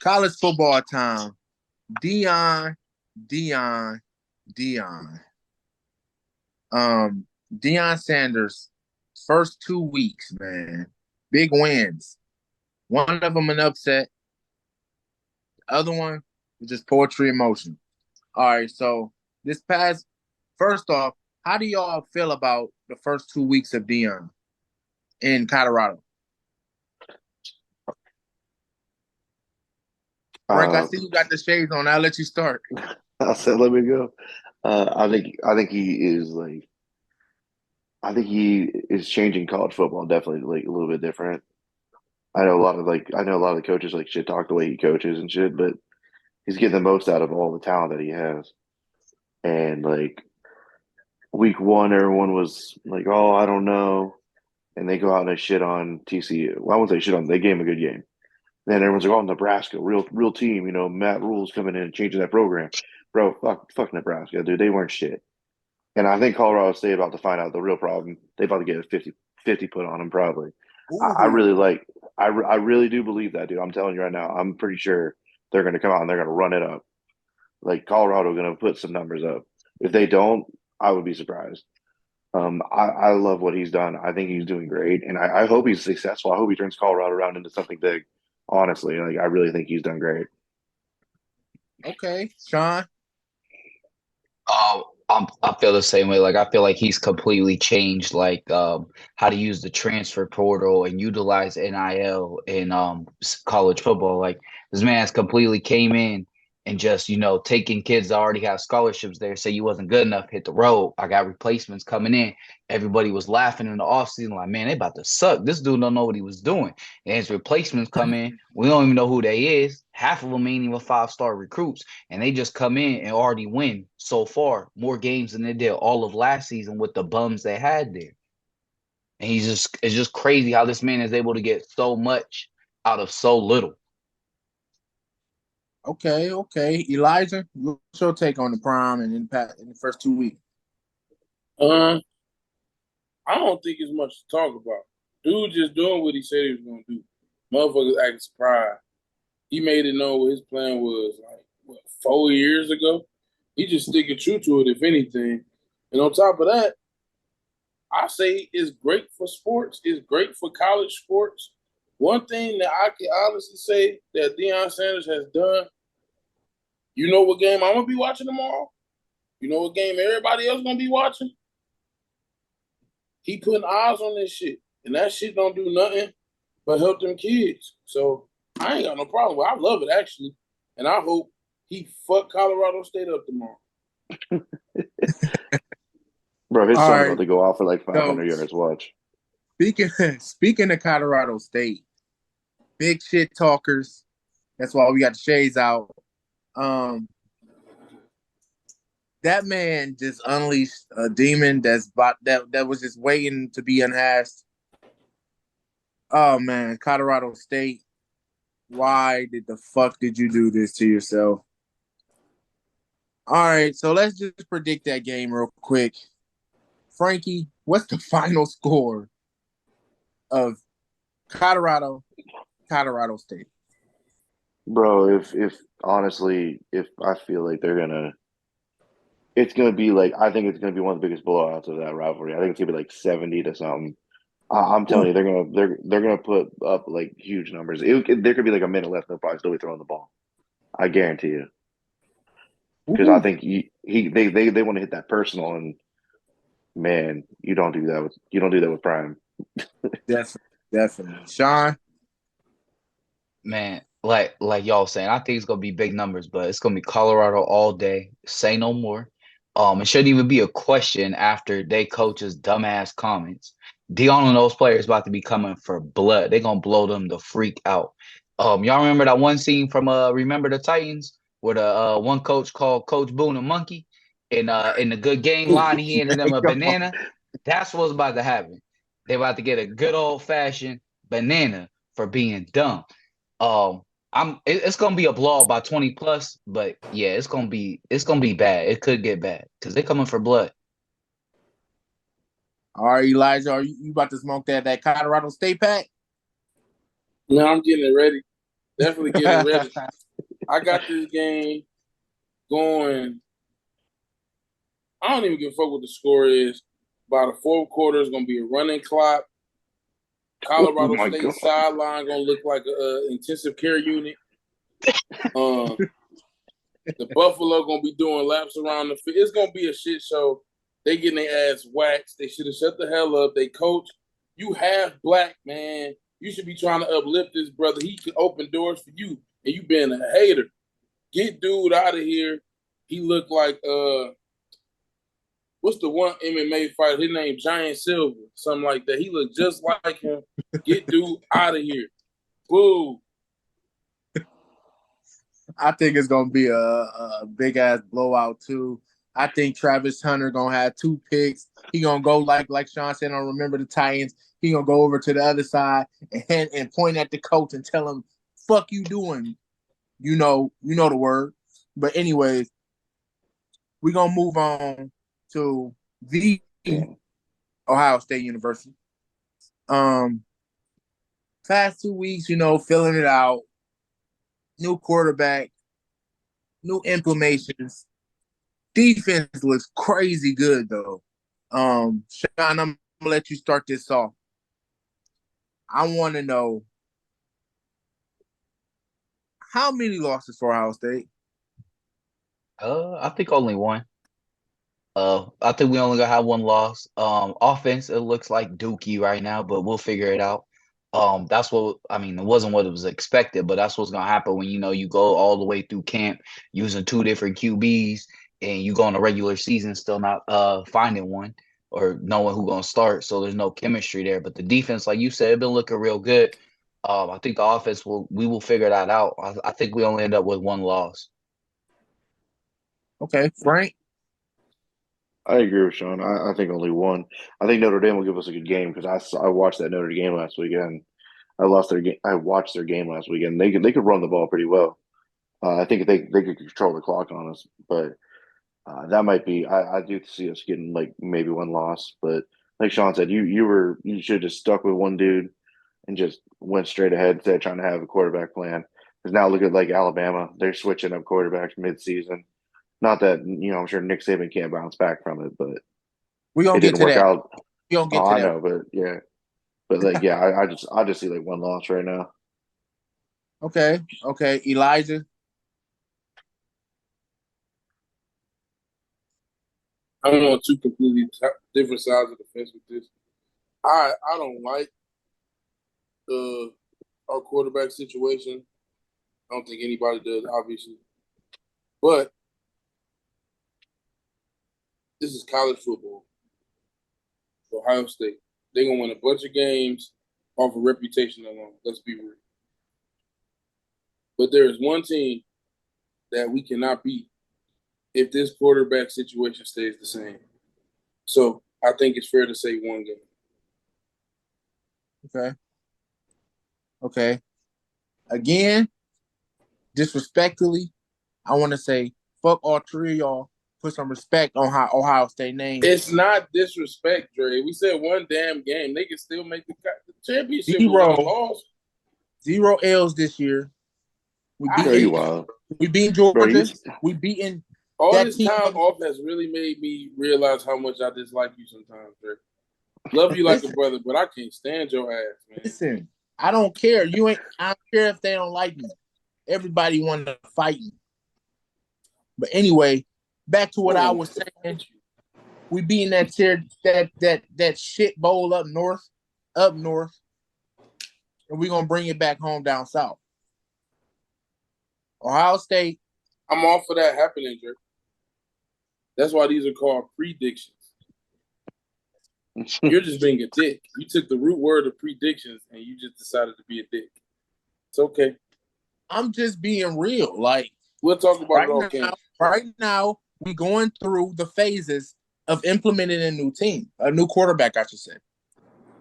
College football time. Dion, Dion, Dion. Deion Sanders, first 2 weeks, man. Big wins. One of them an upset. The other one was just poetry in motion. All right, so this past, first off, how do y'all feel about the first 2 weeks of Dion in Colorado? Frank, I Uh, see you got the shades on. I'll let you start. I said, let me go. I think he is like, I think he is changing college football definitely like a little bit different. I know a lot of the coaches like shit talk the way he coaches and shit, but he's getting the most out of all the talent that he has. And like week one, everyone was like, "Oh, I don't know," and they go out and they shit on TCU. Well, I won't say shit on. They gave him a good game. Then everyone's like, "Oh, Nebraska, real team." You know, Matt Rule's coming in and changing that program. Bro, fuck Nebraska, dude. They weren't shit. And I think Colorado State about to find out the real problem. They about to get a 50 put on them probably. I Ooh, really like. I really do believe that, dude. I'm telling you right now. I'm pretty sure they're going to come out and they're going to run it up. Like Colorado going to put some numbers up. If they don't, I would be surprised. I love what he's done. I think he's doing great, and I hope he's successful. I hope he turns Colorado around into something big. Honestly, like I really think he's done great. okay, Sean. I feel the same way. Like I feel like he's completely changed like how to use the transfer portal and utilize NIL in college football. Like this man's completely came in and just, taking kids that already have scholarships there, say you wasn't good enough, hit the road. I got replacements coming in. Everybody was laughing in the offseason, like, man, they about to suck. This dude don't know what he was doing. And his replacements come in. We don't even know who they is. Half of them ain't even 5-star recruits, and they just come in and already win so far more games than they did all of last season with the bums they had there. And it's just crazy how this man is able to get so much out of so little. Okay, okay. Elijah, what's your take on the prime and impact in the first 2 weeks? Uh, I don't think it's much to talk about. Dude just doing what he said he was gonna do. Motherfuckers acting surprised. He made it known what his plan was like 4 years ago. He just sticking true to it, if anything. And on top of that, I say it's great for sports. It's great for college sports. One thing that I can honestly say that Deion Sanders has done, you know what game I'm gonna be watching tomorrow? You know what game everybody else gonna be watching? He putting eyes on this shit. And that shit don't do nothing but help them kids. So I ain't got no problem with it. I love it actually. And I hope he fuck Colorado State up tomorrow. Bro, his All son right. about to go off for like So 500 yards. Watch. speaking speaking of Colorado State, big shit talkers. That's why we got the shades out. Um, that man just unleashed a demon that was just waiting to be unhatched. Oh man, Colorado State. Why did the fuck did you do this to yourself? All right, so let's just predict that game real quick. Frankie, what's the final score of Colorado, Colorado State? Bro, if honestly, if I feel like it's gonna be like I think it's gonna be one of the biggest blowouts of that rivalry. I think it's gonna be like 70 to something. I'm telling you, they're gonna put up like huge numbers. There could be like a minute left. They'll probably still be throwing the ball. I guarantee you, because I Ooh, think they want to hit that personal, and man, you don't do that with Prime. definitely, definitely. Sean, Man, like y'all saying, I think it's gonna be big numbers, but it's gonna be Colorado all day. Say no more. It shouldn't even be a question after they coach's dumbass comments. Dion and those players about to be coming for blood. They're gonna blow them the freak out. Y'all remember that one scene from Remember the Titans where the one coach called Coach Boone a monkey and in the good game line he handed them a banana? That's what's about to happen. They're about to get a good old fashioned banana for being dumb. Um, it's gonna be a blowout by 20 plus, but yeah, it's gonna be bad. It could get bad because they're coming for blood. all right, Elijah, are you about to smoke that Colorado State pack? Man, I'm getting it ready. Definitely getting ready. I got this game going. I don't even give a fuck what the score is. By the fourth quarter, it's going to be a running clock. Colorado my State God. sideline going to look like an intensive care unit. The Buffalo going to be doing laps around the field. It's going to be a shit show. They getting their ass waxed. They should have shut the hell up. They coach. You half black, man. You should be trying to uplift this brother. He can open doors for you, and you being a hater. Get dude out of here. He looked like what's the one MMA fighter? His name Giant Silver, something like that. He looked just like him. Get dude out of here. Boo. I think it's gonna be a big ass blowout too. I think Travis Hunter gonna have 2 picks. He gonna go like Sean said on Remember the Titans. He gonna go over to the other side and point at the coach and tell him, "Fuck you doing." You know the word. But anyways, we're gonna move on to the Ohio State University. Past 2 weeks, filling it out. New quarterback, new implementations. Defense looks crazy good though. Sean, I'm gonna let you start this off. I want to know how many losses for Ohio State? I think only one. I think we only gonna have one loss. Offense, it looks like Dookie right now, but we'll figure it out. That's what it wasn't what it was expected, but that's what's gonna happen when you go all the way through camp using 2 different QBs and you go on a regular season still not finding one or knowing who's gonna start. So there's no chemistry there. But the defense, like you said, been looking real good. I think the offense we will figure that out. I think we only end up with one loss. Okay, Frank. I agree with Sean. I think only one. I think Notre Dame will give us a good game because I watched that Notre Dame last weekend. I watched their game last weekend. They could run the ball pretty well. I think they could control the clock on us, but that might be. I do see us getting like maybe one loss, but like Sean said, you should have just stuck with one dude and just went straight ahead instead of trying to have a quarterback plan. Because now look at like Alabama, they're switching up quarterbacks mid-season. Not that I'm sure Nick Saban can't bounce back from it, but We're gonna it get didn't to work that. out. We gonna get Oh, to I that. know, but yeah, but like yeah, I just see like one loss right now. Okay, Elijah. I'm on 2 completely different sides of the fence with this. I don't like our quarterback situation. I don't think anybody does, obviously. But this is college football. Ohio State. They're going to win a bunch of games off of reputation alone. Let's be real. But there is one team that we cannot beat if this quarterback situation stays the same. So I think it's fair to say one game. Okay. Again, disrespectfully, I want to say fuck all 3 of y'all. Put some respect on how Ohio State name. It's not disrespect, Dre. We said one damn game. They can still make the championship 0. without a loss. 0 L's this year. We beat Bro, Georgia. We beaten all that this team. time off has really made me realize how much I dislike you sometimes, Dre. Love you like a brother, but I can't stand your ass, man. Listen, I don't care. I don't care if they don't like me. Everybody want to fight me. But anyway, back to what I was saying. We beating that shit bowl up north, and we're gonna bring it back home down south. Ohio State. I'm all for that happening, Dre. That's why these are called predictions. You're just being a dick. You took the root word of predictions and you just decided to be a dick. It's okay. I'm just being real. Like, we'll talk about it all camp. Right now, we're going through the phases of implementing a new team, a new quarterback, I should say.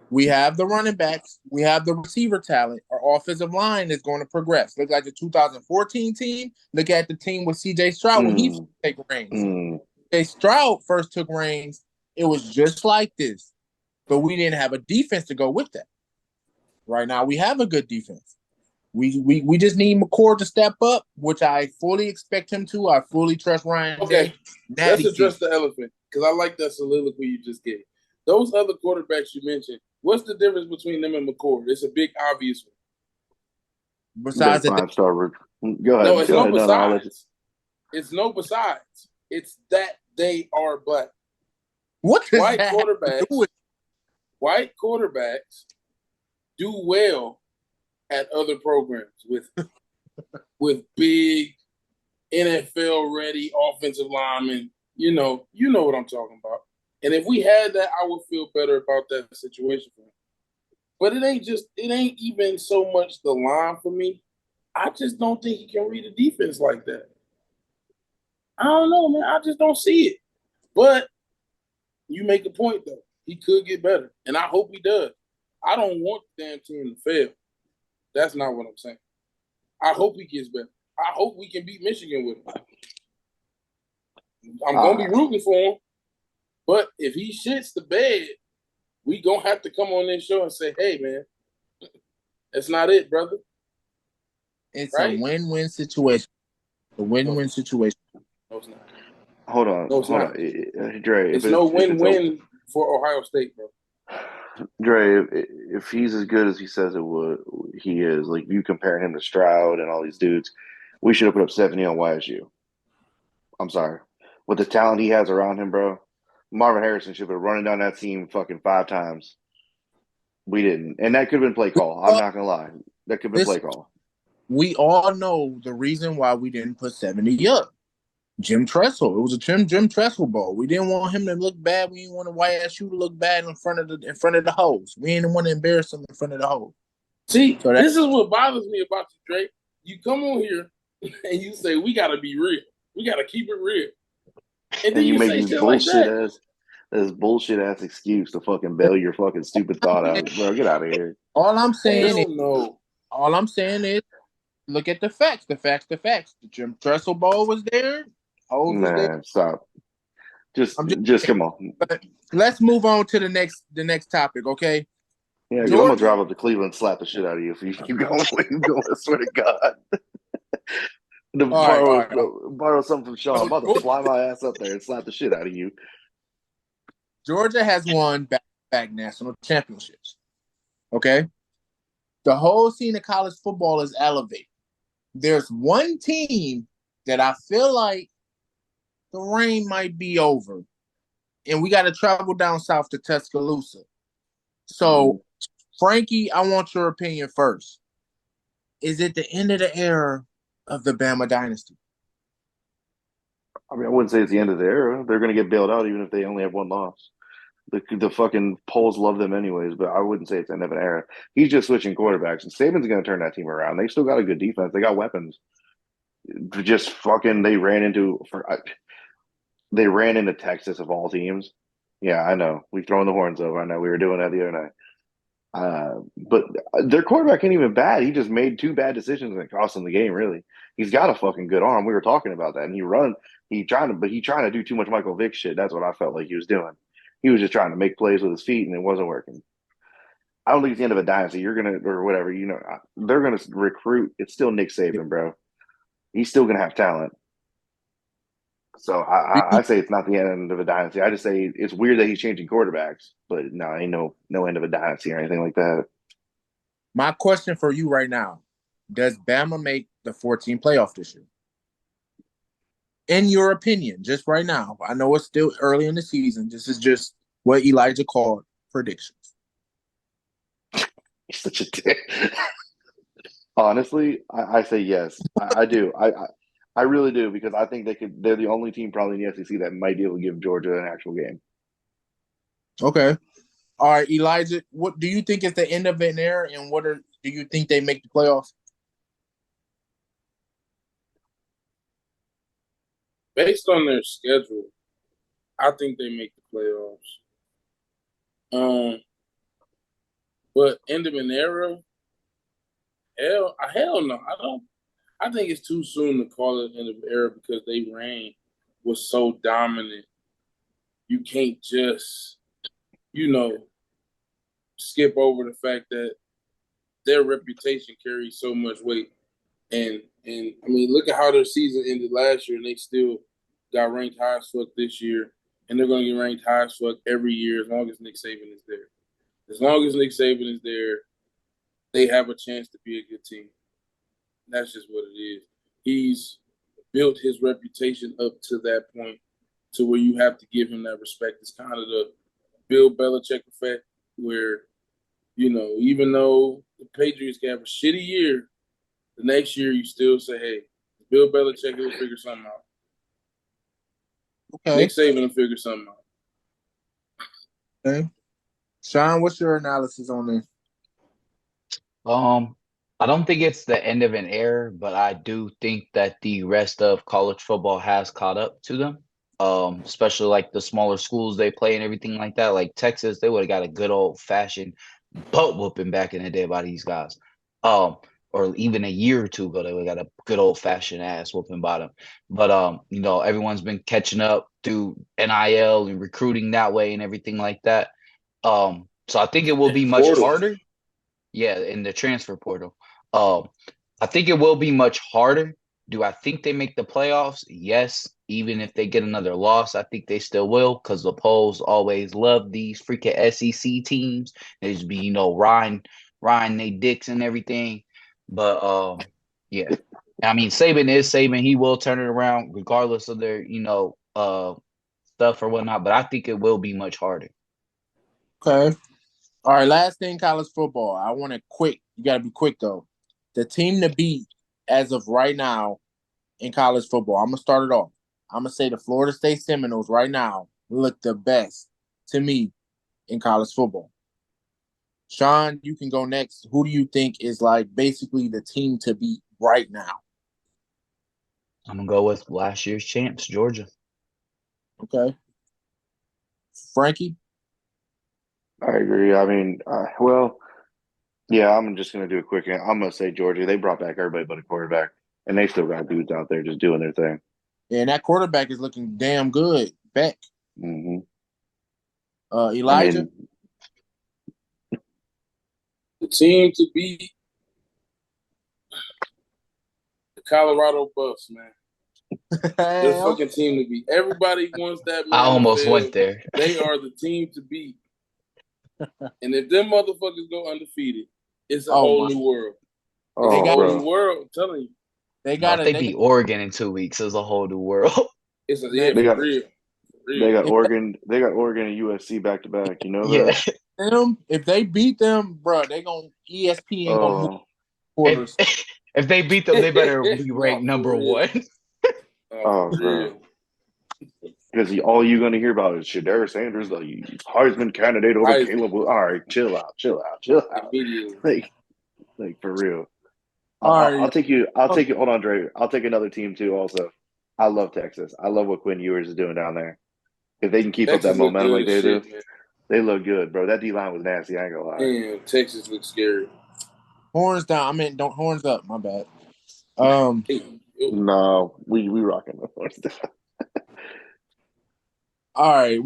We have the running backs. We have the receiver talent. Our offensive line is going to progress. Look like the 2014 team. Look at the team with C.J. Stroud when he took reins. C.J. Stroud first took reins. It was just like this. But we didn't have a defense to go with that. Right now, we have a good defense. We just need McCord to step up, which I fully expect him to. I fully trust Ryan Okay, Day. let's address the elephant because I like that soliloquy you just gave. Those other quarterbacks you mentioned, what's the difference between them and McCord? It's a big obvious one. Besides that, 5-star. Go ahead. No, it's Go no ahead. No, I'll let you. besides. It's no besides. It's that they are black. what does White that have to do quarterbacks. with? White quarterbacks do well at other programs with big NFL ready offensive linemen. You know what I'm talking about. And if we had that, I would feel better about that situation for him. But it ain't even so much the line for me. I just don't think he can read a defense like that. I don't know, man. I just don't see it. But you make a point though. He could get better. And I hope he does. I don't want the damn team to fail. That's not what I'm saying. I hope he gets better. I hope we can beat Michigan with him. I'm gonna be rooting for him. But if he shits the bed, we gonna have to come on this show and say, hey man, that's not it, brother. It's right? A win-win situation. A win-win situation. No, it's not. Hold on. No, it's not. Dre, it's no win-win for Ohio State, bro. Dre, if he's as good as he says he is. Like, you compare him to Stroud and all these dudes, we should have put up 70 on YSU. I'm sorry. With the talent he has around him, bro, Marvin Harrison should have been running down that team fucking 5 times. We didn't. And that could have been play call. I'm not going to lie. That could have been play call. We all know the reason why we didn't put 70 up. Jim Tressel. It was a Jim Tressel ball. We didn't want him to look bad. We didn't want YSU to look bad in front of the hoes. We didn't want to embarrass them in front of the hoes. See, so this is what bothers me about you, Drake. You come on here and you say we gotta be real. We gotta keep it real. And then you make this bullshit ass excuse to fucking bail your fucking stupid thought out. Bro, get out of here. All I'm saying is look at the facts. The facts. The Jim Tressel ball was there. Was there. Stop. Just come on. Let's move on to the next topic, okay? Yeah, I'm gonna drive up to Cleveland and slap the shit out of you if you keep going. I swear to God. Borrow something from Sean. I'm about to fly my ass up there and slap the shit out of you. Georgia has won back national championships. Okay? The whole scene of college football is elevated. There's one team that I feel like the rain might be over. And we got to travel down south to Tuscaloosa. So, Frankie, I want your opinion first. Is it the end of the era of the Bama Dynasty? I mean, I wouldn't say it's the end of the era. They're going to get bailed out even if they only have one loss. The fucking polls love them anyways, but I wouldn't say it's the end of an era. He's just switching quarterbacks, and Saban's going to turn that team around. They still got a good defense. They got weapons. Just fucking, they ran into Texas of all teams. Yeah, I know. We've thrown the horns over. I know we were doing that the other night. But their quarterback ain't even bad. He just made 2 bad decisions and cost them the game, really. He's got a fucking good arm. We were talking about that. And he trying to do too much Michael Vick shit. That's what I felt like he was doing. He was just trying to make plays with his feet, and it wasn't working. I don't think it's the end of a dynasty. You're going to, or whatever, they're going to recruit. It's still Nick Saban, bro. He's still going to have talent. So I say it's not the end of a dynasty. I just say it's weird that he's changing quarterbacks, but no, ain't no end of a dynasty or anything like that. My question for you right now, does Bama make the 14 playoff this year? In your opinion, just right now. I know it's still early in the season. This is just what Elijah called predictions. You're such a dick. Honestly, I say yes. I do. I really do, because I think they're the only team probably in the SEC that might be able to give Georgia an actual game. Okay. All right, Elijah, what do you think is the end of an era, and do you think they make the playoffs? Based on their schedule, I think they make the playoffs. But end of an era, hell no. I think it's too soon to call it end of an era because their reign was so dominant. You can't just, skip over the fact that their reputation carries so much weight. And I mean, look at how their season ended last year, and they still got ranked high as fuck this year, and they're going to get ranked high as fuck every year as long as Nick Saban is there. As long as Nick Saban is there, they have a chance to be a good team. That's just what it is. He's built his reputation up to that point to where you have to give him that respect. It's kind of the Bill Belichick effect where, even though the Patriots can have a shitty year, the next year you still say, hey, Bill Belichick will figure something out. Okay. Nick Saban will figure something out. Okay. Sean, what's your analysis on this? I don't think it's the end of an era, but I do think that the rest of college football has caught up to them. Especially like the smaller schools they play and everything like that. Like Texas, they would have got a good old fashioned butt whooping back in the day by these guys. Or even a year or two ago, they would have got a good old fashioned ass whooping by them. But everyone's been catching up through NIL and recruiting that way and everything like that. So I think it will be much harder. Yeah, in the transfer portal. I think it will be much harder. Do I think they make the playoffs? Yes. Even if they get another loss, I think they still will because the polls always love these freaking SEC teams. They just be, riding they dicks and everything. But yeah. I mean, Saban is Saban. He will turn it around regardless of their, stuff or whatnot. But I think it will be much harder. Okay. All right, last thing, college football. I want it quick. You got to be quick, though. The team to beat as of right now in college football, I'm going to start it off. I'm going to say the Florida State Seminoles right now look the best to me in college football. Sean, you can go next. Who do you think is like basically the team to beat right now? I'm going to go with last year's champs, Georgia. Okay. Frankie? I agree. I mean, yeah, I'm just going to do a quick. I'm going to say Georgia. They brought back everybody but a quarterback, and they still got dudes out there just doing their thing. Yeah, and that quarterback is looking damn good. Beck. Mm-hmm. Elijah? The team to beat the Colorado Buffs, man. Their fucking team to beat. Everybody wants that man. I almost went there. They are the team to beat. And if them motherfuckers go undefeated, it's a whole new world. It's a whole new world. I'm telling you. If they beat Oregon in 2 weeks, it's a whole new world. It's for real. They got Oregon. They got Oregon and USC back to back. You know that. If they beat them, bro, they gonna ESPN gonna move quarters. If they beat them, they better be ranked number one. Bro. Because all you're going to hear about is Shedeur Sanders, the Heisman candidate over Caleb. All right, chill out. Like for real. I'll take you. Hold on, Dre. I'll take another team too. Also, I love Texas. I love what Quinn Ewers is doing down there. If they can keep up that momentum like they do, they look good, bro. That D line was nasty. I ain't gonna lie. Damn, Texas looks scary. Horns down. I mean, don't horns up. My bad. No, we rocking the horns down. All right,